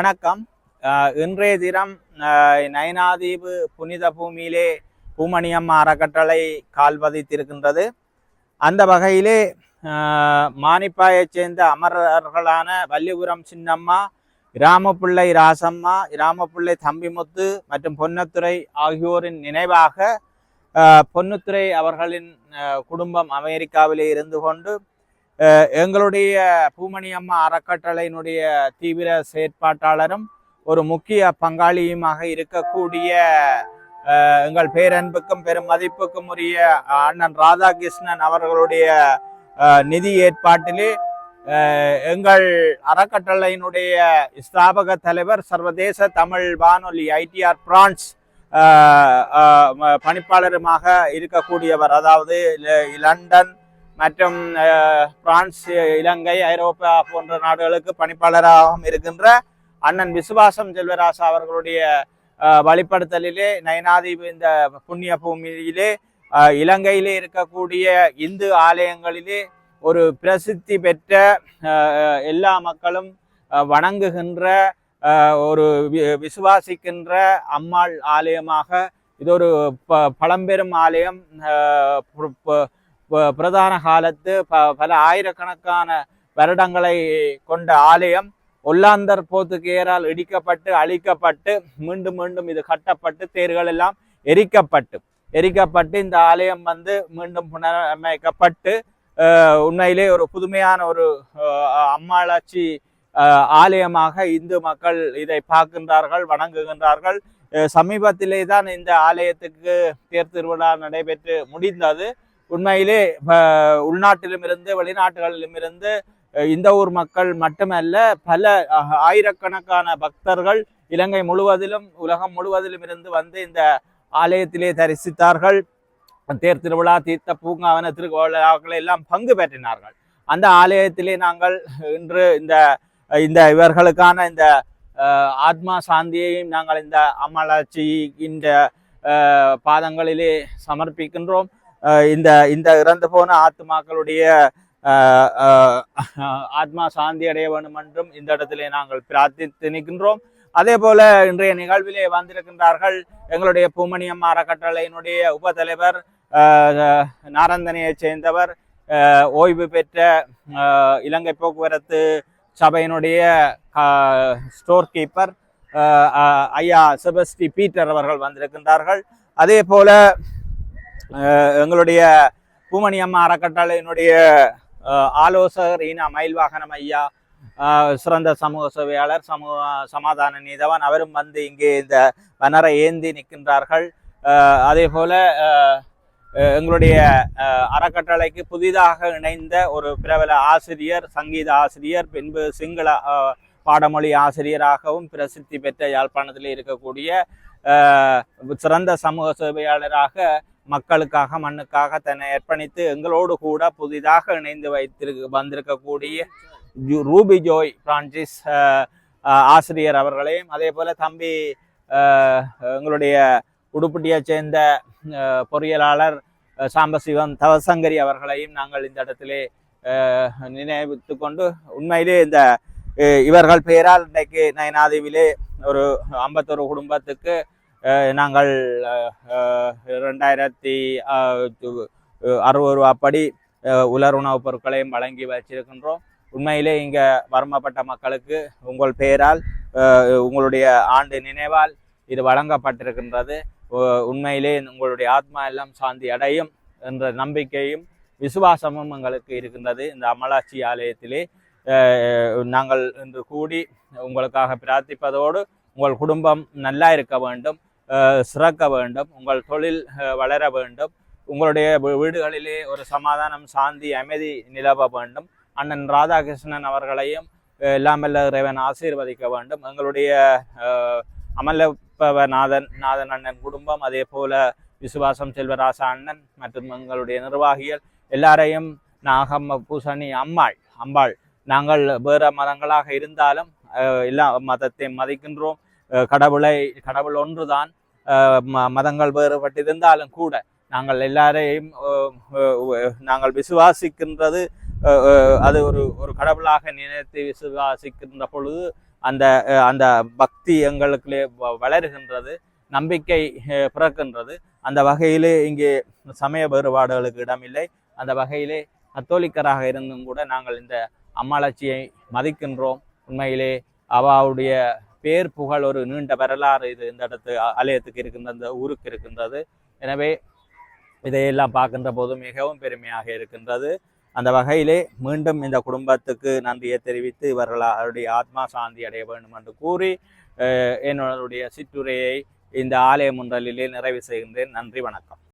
வணக்கம். இன்றைய தினம் நயனாதீவு புனித பூமியிலே பூமணியம்மா அறக்கட்டளை கால் பதித்திருக்கின்றது. அந்த வகையிலே மானிப்பாயைச் சேர்ந்த அமரர்களான வள்ளிபுரம் சின்னம்மா, இராமப்பிள்ளை ராசம்மா, இராமப்பிள்ளை தம்பிமுத்து மற்றும் பொன்னத்துறை ஆகியோரின் நினைவாக பொன்னுத்துறை அவர்களின் குடும்பம் அமெரிக்காவிலே இருந்து கொண்டு எங்களுடைய பூமணியம்மா அறக்கட்டளையினுடைய தீவிர செயற்பாட்டாளரும் ஒரு முக்கிய பங்காளியுமாக இருக்கக்கூடிய எங்கள் பேரன்புக்கும் பெரும் மதிப்புக்கும் உரிய அண்ணன் ராதாகிருஷ்ணன் அவர்களுடைய நிதி ஏற்பாட்டிலே எங்கள் அறக்கட்டளையினுடைய ஸ்தாபக தலைவர் சர்வதேச தமிழ் வானொலி ITR பிரான்ஸ் பணிப்பாளருமாக இருக்கக்கூடியவர், அதாவது லண்டன் மற்றும் பிரான்ஸ், இலங்கை, ஐரோப்பா போன்ற நாடுகளுக்கு பணிப்பாளராகவும் இருக்கின்ற அண்ணன் விசுவாசம் செல்வராசா அவர்களுடைய வழிபடுத்தலிலே நயனாதீவு இந்த புண்ணிய பூமியிலே இலங்கையிலே இருக்கக்கூடிய இந்து ஆலயங்களிலே ஒரு பிரசித்தி பெற்ற எல்லா மக்களும் வணங்குகின்ற ஒரு விசுவாசிக்கின்ற அம்மாள் ஆலயமாக இது ஒரு பழம்பெரும் ஆலயம். பிரதான காலத்து பல ஆயிரக்கணக்கான வருடங்களை கொண்ட ஆலயம் ஒல்லாந்தர் போர்த்துகேயரால் இடிக்கப்பட்டு அழிக்கப்பட்டு மீண்டும் மீண்டும் இது கட்டப்பட்டு தேர்கள் எல்லாம் எரிக்கப்பட்டு இந்த ஆலயம் மீண்டும் புனரமைக்கப்பட்டு உண்மையிலே ஒரு புதுமையான ஒரு அம்மாளாட்சி ஆலயமாக இந்து மக்கள் இதை பார்க்கின்றார்கள், வணங்குகின்றார்கள். சமீபத்திலே தான் இந்த ஆலயத்துக்கு தேர் திருவிழா நடைபெற்று முடிந்தது. உண்மையிலே உள்நாட்டிலும் இருந்து வெளிநாட்டுகளிலும் இருந்து இந்த ஊர் மக்கள் மட்டுமல்ல, பல ஆயிரக்கணக்கான பக்தர்கள் இலங்கை முழுவதிலும் உலகம் முழுவதிலும் இருந்து இந்த ஆலயத்திலே தரிசித்தார்கள். தேர் திருவிழா, தீர்த்த பூங்காவன திருவிழாக்களை எல்லாம் பங்கு பெற்றினார்கள். அந்த ஆலயத்திலே நாங்கள் இன்று இந்த இவர்களுக்கான இந்த ஆத்மா சாந்தியையும் நாங்கள் இந்த அம்மாளாட்சி இந்த பாதங்களிலே சமர்ப்பிக்கின்றோம். இந்த இறந்து போன ஆத்மாக்களுடைய ஆத்மா சாந்தி அடைய வேண்டும் என்றும் இந்த இடத்திலே நாங்கள் பிரார்த்தித்து நிற்கின்றோம். அதே போல இன்றைய நிகழ்விலே வந்திருக்கின்றார்கள் எங்களுடைய பூமணியம்மா அறக்கட்டளையினுடைய உபதலைவர், நாரந்தனையைச் சேர்ந்தவர், ஓய்வு பெற்ற இலங்கை போக்குவரத்து சபையினுடைய ஸ்டோர் கீப்பர் ஐயா செபஸ்டி பீட்டர் அவர்கள் வந்திருக்கின்றார்கள். அதே போல எங்களுடைய பூமணியம்மா அறக்கட்டளையினுடைய ஆலோசகர் ஈனா மயில்வாகனம் ஐயா, சிறந்த சமூக சேவையாளர், சமாதான நீதவான், அவரும் இங்கே இந்த வனரை ஏந்தி நிற்கின்றார்கள். அதே போல எங்களுடைய அறக்கட்டளைக்கு புதிதாக இணைந்த ஒரு பிரபல ஆசிரியர், சங்கீத ஆசிரியர், பின்பு சிங்கள பாடமொழி ஆசிரியராகவும் பிரசித்தி பெற்ற யாழ்ப்பாணத்தில் இருக்கக்கூடிய சிறந்த சமூக சேவையாளராக மக்களுக்காக மண்ணுக்காக தன்னை அர்ப்பணித்து எங்களோடு கூட புதிதாக இணைந்து வந்திருக்கக்கூடிய ரூபி ஜோய் பிரான்சிஸ் ஆசிரியர் அவர்களையும், அதே போல தம்பி எங்களுடைய உடுப்பட்டியை சேர்ந்த பொறியியலாளர் சாம்பசிவம் தவசங்கரி அவர்களையும் நாங்கள் இந்த இடத்திலே நினைவித்து கொண்டு, உண்மையிலே இவர்கள் பெயரால் இன்றைக்கு நயனாதீவிலே ஒரு 51 குடும்பத்துக்கு நாங்கள் 2060 ரூபாப்படி உலர் உணவுப் பொருட்களையும் வழங்கி வச்சிருக்கின்றோம். உண்மையிலே இங்கே வறுமைப்பட்ட மக்களுக்கு உங்கள் பெயரால் உங்களுடைய ஆண்டு நினைவால் இது வழங்கப்பட்டிருக்கின்றது. உண்மையிலே உங்களுடைய ஆத்மா எல்லாம் சாந்தி அடையும் என்ற நம்பிக்கையும் விசுவாசமும் எங்களுக்கு இருக்கின்றது. இந்த அமலாட்சி ஆலயத்திலே நாங்கள் இன்று கூடி உங்களுக்காக பிரார்த்திப்பதோடு உங்கள் குடும்பம் நல்லா இருக்க வேண்டும், சிறக்க வேண்டும், உங்கள் தொழில் வளர வேண்டும், உங்களுடைய வீடுகளிலே ஒரு சமாதானம், சாந்தி, அமைதி நிலவ வேண்டும். அண்ணன் ராதாகிருஷ்ணன் அவர்களையும் எல்லாமல்ல இறைவன் ஆசீர்வதிக்க வேண்டும். எங்களுடைய அமலப்பநாதன் அண்ணன் குடும்பம், அதே போல விசுவாசம் செல்வராசா அண்ணன் மற்றும் எங்களுடைய நிர்வாகிகள் எல்லாரையும் நாகம் பூசணி அம்பாள் நாங்கள் வேறு மதங்களாக இருந்தாலும் எல்லா மதத்தையும் மதிக்கின்றோம். கடவுள் ஒன்றுதான். மதங்கள் வேறுபட்டிருந்தாலும் கூட நாங்கள் எல்லாரையும் நாங்கள் விசுவாசிக்கின்றது அது ஒரு கடவுளாக நினைத்து விசுவாசிக்கின்ற பொழுது அந்த பக்தி எங்களுக்குள்ளே வளருகின்றது, நம்பிக்கை பிறக்கின்றது. அந்த வகையிலே இங்கே சமய வேறுபாடுகளுக்கு இடமில்லை. அந்த வகையிலே கத்தோலிக்கராக இருந்தும் கூட நாங்கள் இந்த அம்மாளாச்சியை மதிக்கின்றோம். உண்மையிலே அவாவுடைய பேர் புகழ் ஒரு நீண்ட வரலாறு இது இந்த இடத்து ஆலயத்துக்கு இருக்கின்ற அந்த ஊருக்கு இருக்கின்றது. எனவே இதையெல்லாம் பார்க்கின்ற போது மிகவும் பெருமையாக இருக்கின்றது. அந்த வகையிலே மீண்டும் இந்த குடும்பத்துக்கு நன்றியை தெரிவித்து இவர்களுடைய ஆத்மா சாந்தி அடைய வேண்டும் என்று கூறி என்னுடைய சிற்றுரையை இந்த ஆலய முன்றலிலே நிறைவு செய்கின்றேன். நன்றி, வணக்கம்.